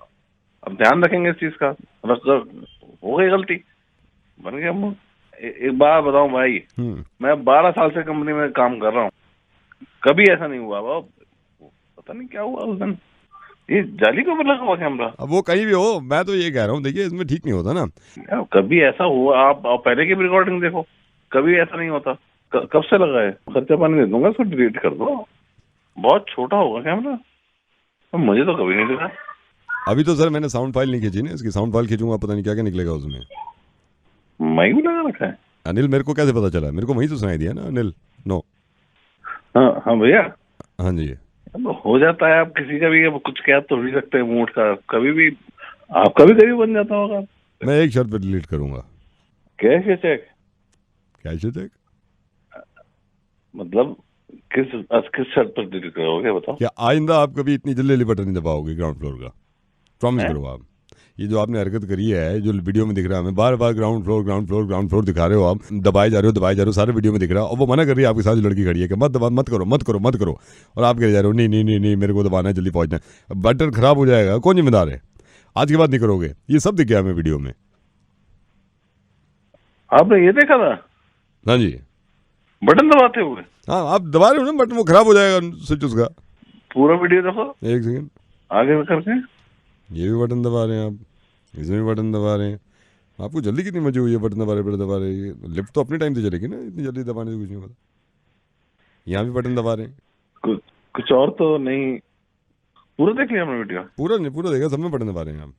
अब ध्यान रखेंगे इस चीज का. हो गई गलती, बन गया. एक बात बताऊं भाई, मैं 12 साल से कंपनी में काम कर रहा हूँ, कभी ऐसा नहीं हुआ. पता नहीं क्या हुआ उस दिन. ये जाली को लगा हुआ कैमरा. अब वो कहीं भी हो, मैं तो ये कह रहा हूँ, देखिए इसमें ठीक नहीं होता ना. कभी ऐसा हुआ? आप पहले की भी रिकॉर्डिंग देखो, कभी ऐसा नहीं होता. कब से लगा है? खर्चा पानी दे दूंगा, इसको डिलीट कर दो. बहुत छोटा होगा कैमरा, मुझे तो कभी नहीं दिखा. अभी तो सर मैंने साउंड फाइल नहीं खींची ना, इसकी साउंड फाइल खींचूंगा पता नहीं क्या क्या निकलेगा उसमें। माइक भी लगा रखा है? अनिल मेरे को कैसे पता चला? मेरे को वहीं तो सुनाई दिया ना अनिल। नो हाँ भैया। हाँ जी। अब हो जाता है, आप किसी का भी अब कुछ कह तो नहीं सकते मूड का, कभी भी आपका भी कभी बन जाता होगा। मैं एक शर्त पे डिलीट करूंगा। कैश या चेक? Cash cheque. मतलब किस शर्त पर डिलीट करोगे बताओ? क्या आइंदा आप कभी इतनी जल्दी बटन नहीं दबाओगे ग्राउंड फ्लोर का? प्रॉमिस करो आप। ये जो आपने हरकत करी है, जो वीडियो में दिख रहा है, हमें बार बार ग्राउंड फ्लोर दिखा रहे हो आप, दबाए जा रहे हो, सारे वीडियो में दिख रहा है, और वो मना कर रही है आपके साथ जो लड़की खड़ी है कि मत करो, और आप कह जा रहे हो नहीं मेरे को दबाना है, जल्दी पहुंचना है, बटन खराब हो जाएगा, कौन जिम्मेदार है? आज के बाद नहीं करोगे, ये सब दिख गया हमें वीडियो में। आपने ये देखा था? हाँ जी। बटन दबाते हुए? हाँ आप दबा रहे हो ना बटन, वो खराब हो जाएगा स्विच उसका। पूरा वीडियो देखो, एक सेकंड आगे करके। ये भी बटन दबा रहे हैं आप, इसमें भी बटन दबा रहे हैं। आपको जल्दी कितनी मची हुई है? बटन दबा रहे। लिफ्ट तो अपने टाइम से चलेगी ना, इतनी जल्दी दबाने से कुछ नहीं होता। यहाँ भी बटन दबा रहे हैं। कुछ और तो नहीं? पूरा देख लिया हमने वीडियो? पूरा देखा, सब में बटन दबा रहे हैं आप।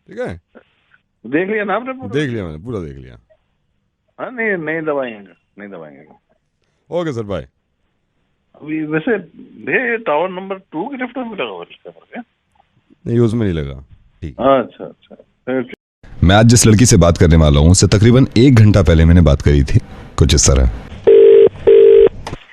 ठीक है, देख लिया ना आपने? देख लिया मैंने, पूरा देख लिया। हाँ नहीं दबाएंगे। Okay sir bye. अभी वैसे भैया टावर नंबर 2 की लिफ्ट में लगा हुआ है? नहीं उसमें नहीं लगा। ठीक। अच्छा। मैं आज जिस लड़की से बात करने वाला हूँ उससे तकरीबन 1 घंटा पहले मैंने बात करी थी, कुछ इस तरह।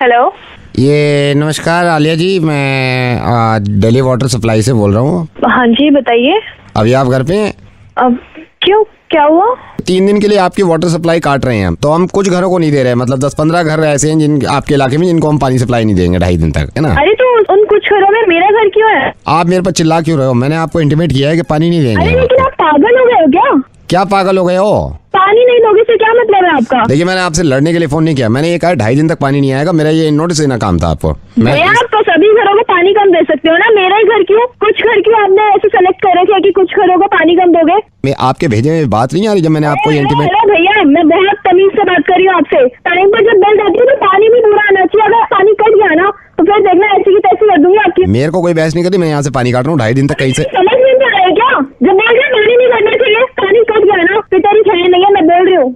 हेलो, ये नमस्कार आलिया जी, मैं दिल्ली वाटर सप्लाई से बोल रहा हूँ। हाँ जी बताइए। अभी आप घर पे हैं? अब क्यों, क्या हुआ? 3 दिन के लिए आपकी वाटर सप्लाई काट रहे हैं हम, तो हम कुछ घरों को नहीं दे रहे, मतलब 10-15 घर ऐसे हैं जिन आपके इलाके में जिनको हम पानी सप्लाई नहीं देंगे 2.5 दिन तक, है ना? अरे तो उन कुछ घरों में मेरा घर क्यों है? आप मेरे पर चिल्ला क्यों रहे हो? मैंने आपको इंटीमेट किया है कि पानी नहीं देंगे। अरे लेकिन आप पागल हो गए हो क्या? क्या पागल हो गए हो? पानी नहीं दोगे से क्या मतलब है आपका? देखिए मैंने आपसे लड़ने के लिए फोन नहीं किया, मैंने ये कहा 2.5 दिन तक पानी नहीं आएगा, मेरा ये नोटिस देना काम था आपको। आप तो सभी घरों को पानी कम दे सकते हो ना, मेरा ही घर क्यों? कुछ घर क्यों आपने ऐसे सेलेक्ट कर रखे कि कुछ घरों को पानी कम दोगे? मैं आपके भेजे में बात नहीं आ रही जब मैंने आपको इंटीमेट। भैया मैं बहुत तमीज से बात कर रही हूँ आपसे। टाइम पर जब बिल जाती है तो पानी भी पूरा आना चाहिए, अगर पानी कट गया ना तो फिर देखना ऐसी की तैसी कर दूंगी आपकी। मेरे को कोई बहस नहीं करती, मैं यहाँ से पानी काट रहा हूँ 2.5 दिन तक। कहीं से समझ नहीं आ रहा है क्या? जब बोल रहे पानी नहीं करना चाहिए, पानी कट गया ना फिर तेरी खैर नहीं है, मैं बोल रही हूँ।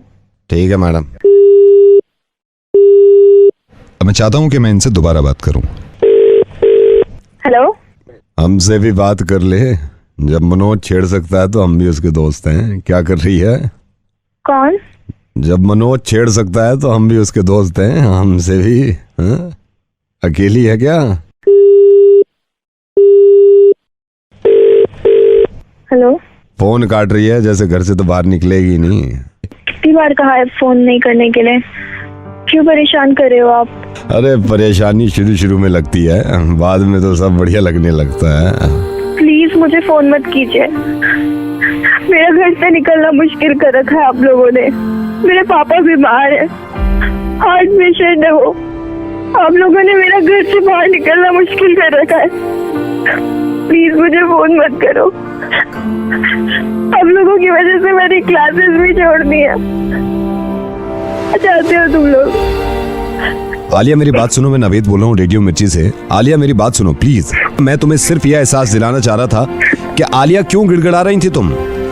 ठीक है मैडम। मैं चाहता हूँ कि मैं इनसे दोबारा बात करूँ। हेलो, हमसे भी बात कर ले, जब मनोज छेड़ सकता है तो हम भी उसके दोस्त हैं। क्या कर रही है? कौन? जब मनोज छेड़ सकता है तो हम भी उसके दोस्त हैं, हमसे भी। हाँ? अकेली है क्या? हेलो, फोन काट रही है, जैसे घर से तो बाहर निकलेगी नहीं। कितनी बार कहा है फोन नहीं करने के लिए, क्यों परेशान कर रहे हो आप? अरे परेशानी शुरू में लगती है, बाद में तो सब बढ़िया लगने लगता है। प्लीज मुझे फोन मत कीजिए, मेरा घर से निकलना मुश्किल कर रखा है आप लोगों ने। मेरे पापा बीमार है, हार्ट पेशेंट है वो, आप लोगों ने मेरा घर से बाहर निकलना मुश्किल कर रखा है। प्लीज मुझे फोन मत करो, आप लोगों की वजह से मेरी क्लासेस भी छोड़नी है। चाहते हो तुम लोग? आलिया मेरी बात सुनो, मैं नवेद बोल रहा हूँ रेडियो मिर्ची से। आलिया मेरी बात सुनो प्लीज। मैं तुम्हें सिर्फ यह एहसास दिलाना चाह रहा था कि आलिया क्यों गिड़गिड़ा रही थी तुम।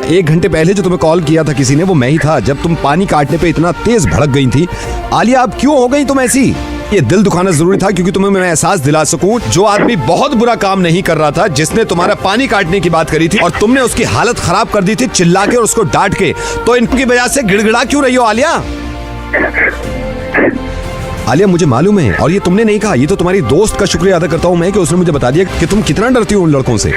1 घंटे पहले जो तुम्हें कॉल किया था किसी ने, वो मैं ही था, जब तुम पानी काटने पे इतना तेज भड़क गई थी। आलिया अब क्यों हो गई तुम ऐसी? ये दिल दुखाना जरूरी था क्योंकि तुम्हें मैं एहसास दिला सकूं, जो आदमी बहुत बुरा काम नहीं कर रहा था, जिसने तुम्हारा पानी काटने की बात करी थी और तुमने उसकी हालत खराब कर दी थी चिल्ला के और उसको डांट के, तो इनकी वजह से गिड़गिड़ा क्यों रही हो आलिया? आलिया मुझे मालूम है, और ये तुमने नहीं कहा, ये तो तुम्हारी दोस्त का शुक्रिया अदा करता हूं मैं कि उसने मुझे बता दिया कि तुम कितना डरती हो उन लड़कों से।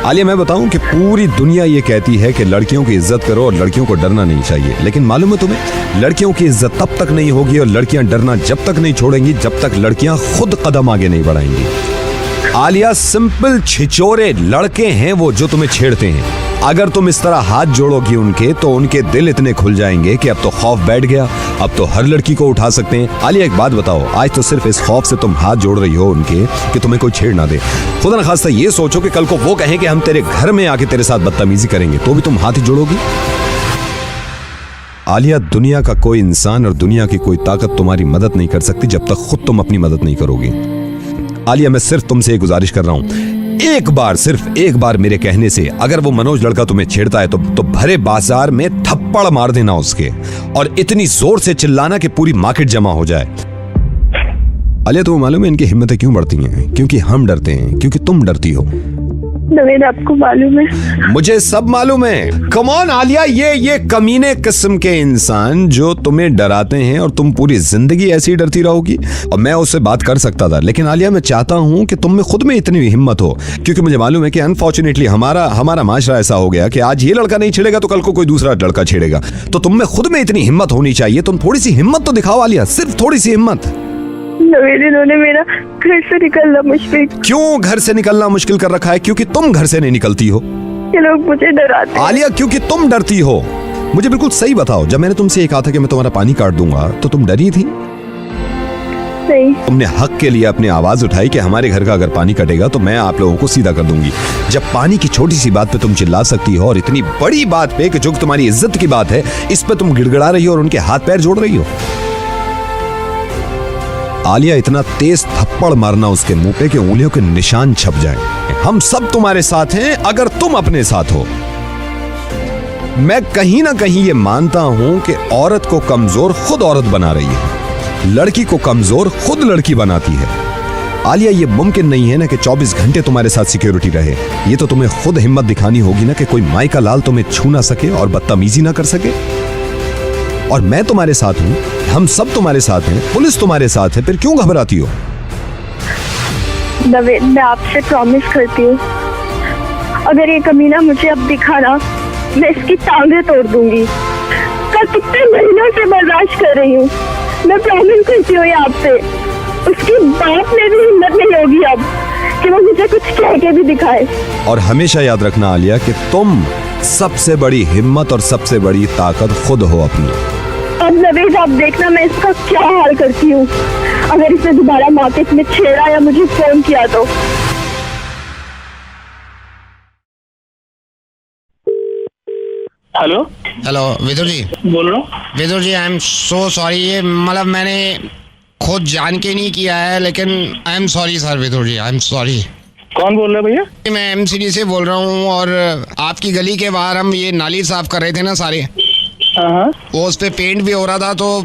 आलिया मैं बताऊं कि पूरी दुनिया ये कहती है कि लड़कियों की इज्जत करो और लड़कियों को डरना नहीं चाहिए, लेकिन मालूम है तुम्हें, लड़कियों की इज्जत तब तक नहीं होगी और लड़कियां डरना जब तक नहीं छोड़ेंगी जब तक लड़कियां खुद कदम आगे नहीं बढ़ाएंगी। आलिया सिंपल छिचोरे लड़के हैं वो जो तुम्हें छेड़ते हैं। अगर तुम इस तरह हाथ जोड़ोगी उनके, तो उनके दिल इतने खुल जाएंगे कि अब तो खौफ बैठ गया, अब तो हर लड़की को उठा सकते हैं। आलिया एक बात बताओ, आज तो सिर्फ इस खौफ से तुम हाथ जोड़ रही हो उनके कि तुम्हें कोई छेड़ ना दे। खुदा न खास्ता ये सोचो कि कल को वो कहें कि हम तेरे घर में आके तेरे साथ बदतमीजी करेंगे, तो भी तुम हाथ ही जोड़ोगी? आलिया दुनिया का कोई इंसान और दुनिया की कोई ताकत तुम्हारी मदद नहीं कर सकती जब तक खुद तुम अपनी मदद नहीं करोगी। आलिया मैं सिर्फ तुमसे एक गुजारिश कर रहा हूं, एक बार, सिर्फ एक बार मेरे कहने से अगर वो मनोज लड़का तुम्हें छेड़ता है तो भरे बाजार में थप्पड़ मार देना उसके, और इतनी जोर से चिल्लाना कि पूरी मार्केट जमा हो जाए। आलिया, तुम्हें मालूम है इनकी हिम्मतें क्यों बढ़ती हैं? क्योंकि हम डरते हैं, क्योंकि तुम डरती हो। नवीन, आपको मालूम है? मुझे सब मालूम है। कम ऑन आलिया, ये कमीने किस्म के इंसान जो तुम्हें डराते हैं और तुम पूरी जिंदगी ऐसी डरती रहोगी। और मैं उससे बात कर सकता था, लेकिन आलिया मैं चाहता हूं कि तुम में खुद में इतनी हिम्मत हो, क्योंकि मुझे मालूम है कि अनफॉर्चुनेटली हमारा माशरा ऐसा हो गया कि आज ये लड़का नहीं छेड़ेगा तो कल को कोई दूसरा लड़का छेड़ेगा। तो तुम में खुद में इतनी हिम्मत होनी चाहिए। तुम थोड़ी सी हिम्मत तो दिखाओ आलिया, सिर्फ थोड़ी सी हिम्मत। नवीन, इन्होंने मेरा घर से निकलना मुश्किल। क्यों घर से निकलना मुश्किल कर रखा है? क्योंकि तुम घर से नहीं निकलती हो। ये लोग मुझे डराते। आलिया, क्योंकि तुम डरती हो। मुझे बिल्कुल सही बताओ, जब मैंने तुमसे ये कहा था कि मैं तुम्हारा पानी काट दूंगा तो तुम डरी थी? नहीं। तुमने हक के लिए अपनी आवाज उठाई कि हमारे घर का अगर पानी कटेगा तो मैं आप लोगों को सीधा कर दूंगी। जब पानी की छोटी सी बात पे तुम चिल्ला सकती हो, और इतनी बड़ी बात पे कि जो तुम्हारी इज्जत की बात है, इस पे तुम गिड़गिड़ा रही हो और उनके हाथ पैर जोड़ रही हो। आलिया, इतना तेज थप्पड़ मारना उसके मुंह पे कि उंगलियों के निशान छप जाएं। हम सब तुम्हारे साथ हैं अगर तुम अपने साथ हो। मैं कहीं ना कहीं ये मानता हूं कि औरत को कमजोर खुद औरत बना रही है, लड़की को कमजोर खुद लड़की बनाती है। आलिया, ये मुमकिन नहीं है ना कि 24 घंटे तुम्हारे साथ सिक्योरिटी रहे। ये तो तुम्हें खुद हिम्मत दिखानी होगी ना कि कोई माई का लाल तुम्हें छू ना सके और बदतमीजी ना कर सके। और मैं तुम्हारे साथ हूं, हम सब तुम्हारे साथ हैं, पुलिस तुम्हारे साथ है, फिर क्यों घबराती हो? नवीन, मैं आपसे प्रॉमिस करती हूँ, अगर ये कमीना मुझे अब दिखा ना, मैं इसकी टांगें तोड़ दूंगी। कल कितने महीनों से बर्दाश्त कर रही हूँ। मैं प्रॉमिस करती हूँ आपसे, उसकी बाप में भी हिम्मत नहीं होगी अब कि वो मुझे कुछ कह के भी दिखाए। और हमेशा याद रखना आलिया कि तुम सबसे बड़ी हिम्मत और सबसे बड़ी ताकत खुद हो अपनी। अब नवीन, आप देखना मैं इसका क्या हाल करती हूँ। अगर इसने दोबारा मार्केट में छेड़ा या मुझे फोन किया तो। Hello hello Vidur ji. बोल रहा हूँ। Vidur ji, I am so sorry. ये मतलब मैंने खुद जान के नहीं किया है, लेकिन I am sorry sir. Vidur ji, I am sorry. कौन बोल रहे हैं भैया? मैं एमसीडी से बोल रहा हूँ, और आपकी गली के बाहर हम ये नाली साफ कर रहे थे ना सारे, वो उस पे पेंट भी हो रहा था। तो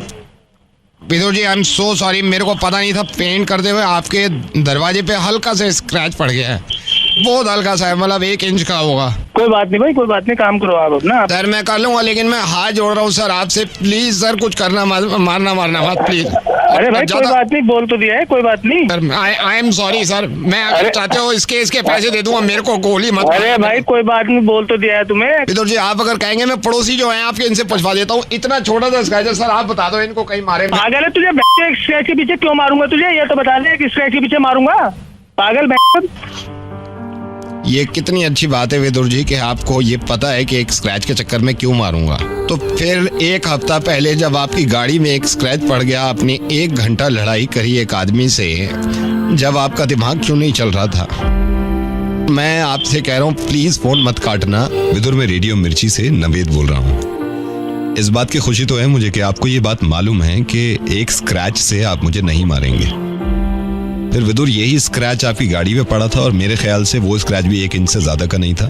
Vidur ji, I am so sorry, मेरे को पता नहीं था पेंट करते हुए आपके दरवाजे पे हल्का सा स्क्रैच पड़ गया है, बहुत हल्का सा है, मतलब 1 इंच का होगा। कोई बात नहीं भाई, कोई बात नहीं, काम करो आप अपना। सर मैं कर लूंगा, लेकिन मैं हाथ जोड़ रहा हूँ सर आपसे, प्लीज सर कुछ करना, मारना मत प्लीज। अरे भाई कोई बात नहीं, बोल तो दिया है, कोई बात नहीं। Sir I am sorry sir, मैं अगर चाहते हो इसके पैसे दे दूंगा, मेरे को गोली मत। अरे भाई कोई बात नहीं, बोल तो दिया है तुम्हें। विदुर जी, आप अगर कहेंगे मैं पड़ोसी जो है आपके, इनसे पूछवा देता हूँ। इतना छोटा सा स्क्रैच है सर, आप बता दो इनको कहीं मारे। पागल है तुझे, स्क्रैच के पीछे क्यों मारूंगा तुझे? ये तो बता दे कि स्क्रैच के पीछे मारूंगा, पागल। ये कितनी अच्छी बात है विदुर जी कि आपको ये पता है कि एक स्क्रैच के चक्कर में क्यों मारूंगा। तो फिर 1 हफ्ता पहले जब आपकी गाड़ी में एक स्क्रैच पड़ गया, आपने 1 घंटा लड़ाई करी एक आदमी से, जब आपका दिमाग क्यों नहीं चल रहा था? मैं आपसे कह रहा हूँ प्लीज फोन मत काटना। विदुर, मैं रेडियो मिर्ची से नवेद बोल रहा हूँ। इस बात की खुशी तो है मुझे कि आपको ये बात मालूम है कि एक स्क्रैच से आप मुझे नहीं मारेंगे। फिर विदुर, यही स्क्रैच आपकी गाड़ी में पड़ा था, और मेरे ख्याल से वो स्क्रैच भी 1 इंच से ज्यादा का नहीं था,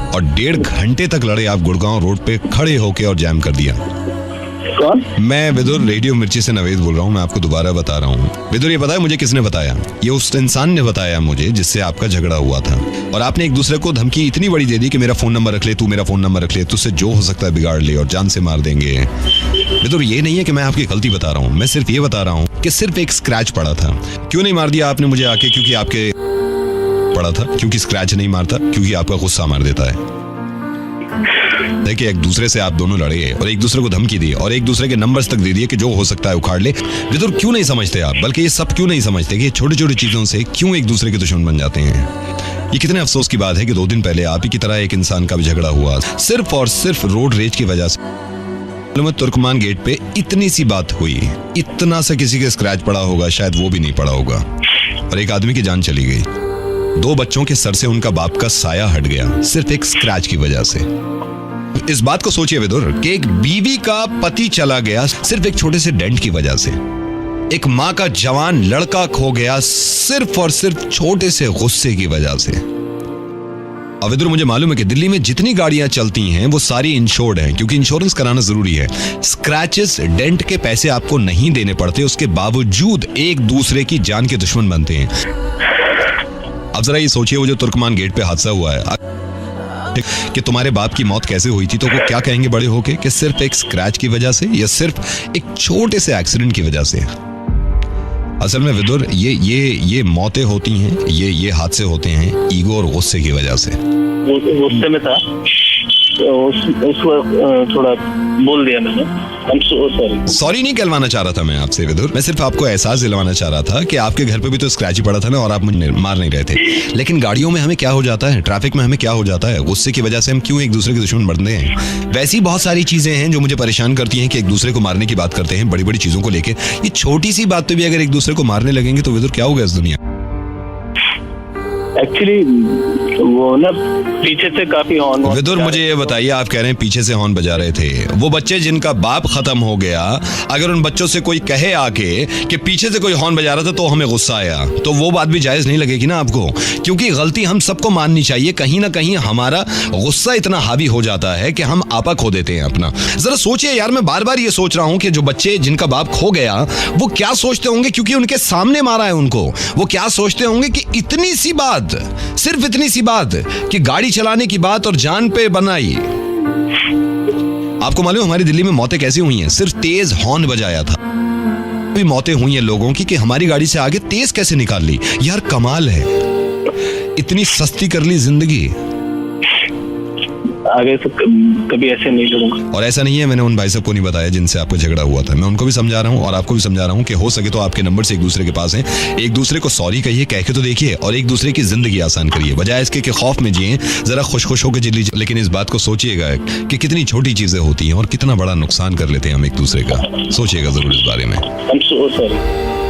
और 1.5 घंटे तक लड़े आप गुड़गांव रोड पे खड़े होके और जैम कर दिया। कौन? मैं विदुर रेडियो मिर्ची से नवेद बोल रहा हूँ। मैं आपको दोबारा बता रहा हूँ विदुर, ये पता है मुझे किसने बताया? ये उस इंसान ने बताया मुझे जिससे आपका झगड़ा हुआ था, और आपने एक दूसरे को धमकी इतनी बड़ी दे दी कि मेरा फोन नंबर रख ले, तू मेरा फोन नंबर रख ले, तुझसे जो हो सकता है बिगाड़ ले और जान से मार देंगे। विदुर, ये नहीं है कि मैं आपकी गलती बता रहा हूँ, मैं सिर्फ ये बता रहा हूँ कि सिर्फ एक स्क्रैच पड़ा था। क्यों नहीं मार दिया आपने मुझे आके? क्योंकि आपके पड़ा था, क्योंकि स्क्रैच नहीं मारता, क्योंकि आपका गुस्सा मार देता है। देखिए, एक दूसरे से आप दोनों लड़े और एक दूसरे को धमकी दी और एक दूसरे के नंबर्स तक दे दिए कि जो हो सकता है उखाड़ ले। विदुर, क्यों नहीं समझते आप, बल्कि ये सब क्यों नहीं समझते कि छोटी छोटी चीजों से क्यों एक दूसरे के दुश्मन बन जाते हैं? ये कितने अफसोस की बात है कि 2 दिन पहले आप ही की तरह एक इंसान का भी झगड़ा हुआ, सिर्फ और सिर्फ रोड रेज की वजह से। तुर्कमान गेट पे इतनी सी बात हुई, इतना सा किसी के स्क्रैच पड़ा होगा, शायद वो भी नहीं पड़ा होगा, और एक आदमी की जान चली गई। 2 बच्चों के सर से उनका बाप का साया हट गया, सिर्फ एक स्क्रैच की वजह से। इस बात को सोचिए विदुर कि एक बीवी का पति चला गया सिर्फ एक छोटे से डेंट की वजह से। एक माँ का जवान लड़का खो गया सिर्फ और सिर्फ छोटे से गुस्से की वजह से। अविद्र, मुझे मालूम है कि दिल्ली में जितनी गाड़ियां चलती हैं वो सारी इंश्योर्ड हैं, क्योंकि इंश्योरेंस कराना जरूरी है। स्क्रैचेस, डेंट के पैसे आपको नहीं देने पड़ते, उसके बावजूद एक दूसरे की जान के दुश्मन बनते हैं। अब जरा ये सोचिए, वो जो तुर्कमान गेट पे हादसा हुआ है कि तुम्हारे बाप की मौत कैसे हुई थी, तो वो क्या कहेंगे बड़े होके कि सिर्फ एक स्क्रैच की वजह से या सिर्फ एक छोटे से एक्सीडेंट की वजह से। असल में विदुर, ये मौतें होती हैं, ये हादसे होते हैं ईगो और गुस्से की वजह से। गुस्से में था तो उस वक्त थोड़ा बोल दिया मैंने। सॉरी नहीं कहलवाना चाह रहा था मैं आपसे विदुर, मैं सिर्फ आपको एहसास दिलवाना चाह रहा था कि आपके घर पे भी तो स्क्रैच ही पड़ा था ना, और आप मुझे मार नहीं रहे थे। लेकिन गाड़ियों में हमें क्या हो जाता है, ट्रैफिक में हमें क्या हो जाता है, गुस्से की वजह से हम क्यों एक दूसरे के दुश्मन बनते हैं। वैसी बहुत सारी चीजें हैं जो मुझे परेशान करती हैं कि एक दूसरे को मारने की बात करते हैं बड़ी बड़ी चीजों को लेके। ये छोटी सी बात पे भी अगर एक दूसरे को मारने लगेंगे तो विदुर क्या होगा इस दुनिया। एक्चुअली वो ना पीछे से काफी हॉर्न। विदुर, मुझे ये बताइए, आप कह रहे हैं पीछे से हॉर्न बजा रहे थे, वो बच्चे जिनका बाप खत्म हो गया, अगर उन बच्चों से कोई कहे आके कि पीछे से कोई हॉर्न बजा रहा था तो हमें गुस्सा आया, तो वो बात भी जायज नहीं लगेगी ना आपको, क्योंकि गलती हम सबको माननी चाहिए। कहीं ना कहीं हमारा गुस्सा इतना हावी हो जाता है कि हम आपा खो देते हैं अपना। जरा सोचिए यार, मैं बार बार ये सोच रहा हूं कि जो बच्चे जिनका बाप खो गया वो क्या सोचते होंगे, क्योंकि उनके सामने मारा है उनको। वो क्या सोचते होंगे कि इतनी सी बात, सिर्फ इतनी सी बात कि गाड़ी चलाने की बात और जान पे बनाई। आपको मालूम हमारी दिल्ली में मौतें कैसी हुई हैं, सिर्फ तेज हॉर्न बजाया था। भी मौतें हुई हैं लोगों की कि हमारी गाड़ी से आगे तेज कैसे निकाल ली। यार कमाल है, इतनी सस्ती कर ली जिंदगी। आगे से कभी ऐसे नहीं करूंगा। और ऐसा नहीं है, मैंने उन भाई साहब को नहीं बताया जिनसे आपको झगड़ा हुआ था, मैं उनको भी समझा रहा हूँ और आपको भी समझा रहा हूँ कि हो सके तो आपके नंबर से एक दूसरे के पास हैं, एक दूसरे को सॉरी कहिए, कह के तो देखिए, और एक दूसरे की जिंदगी आसान करिए, बजाय इसके कि खौफ में जिए। जरा खुश खुश होकर जी लीजिए, लेकिन इस बात को सोचिएगा कि कितनी छोटी चीजें होती हैं और कितना बड़ा नुकसान कर लेते हैं हम एक दूसरे का। सोचिएगा जरूर इस बारे में। I'm so sorry.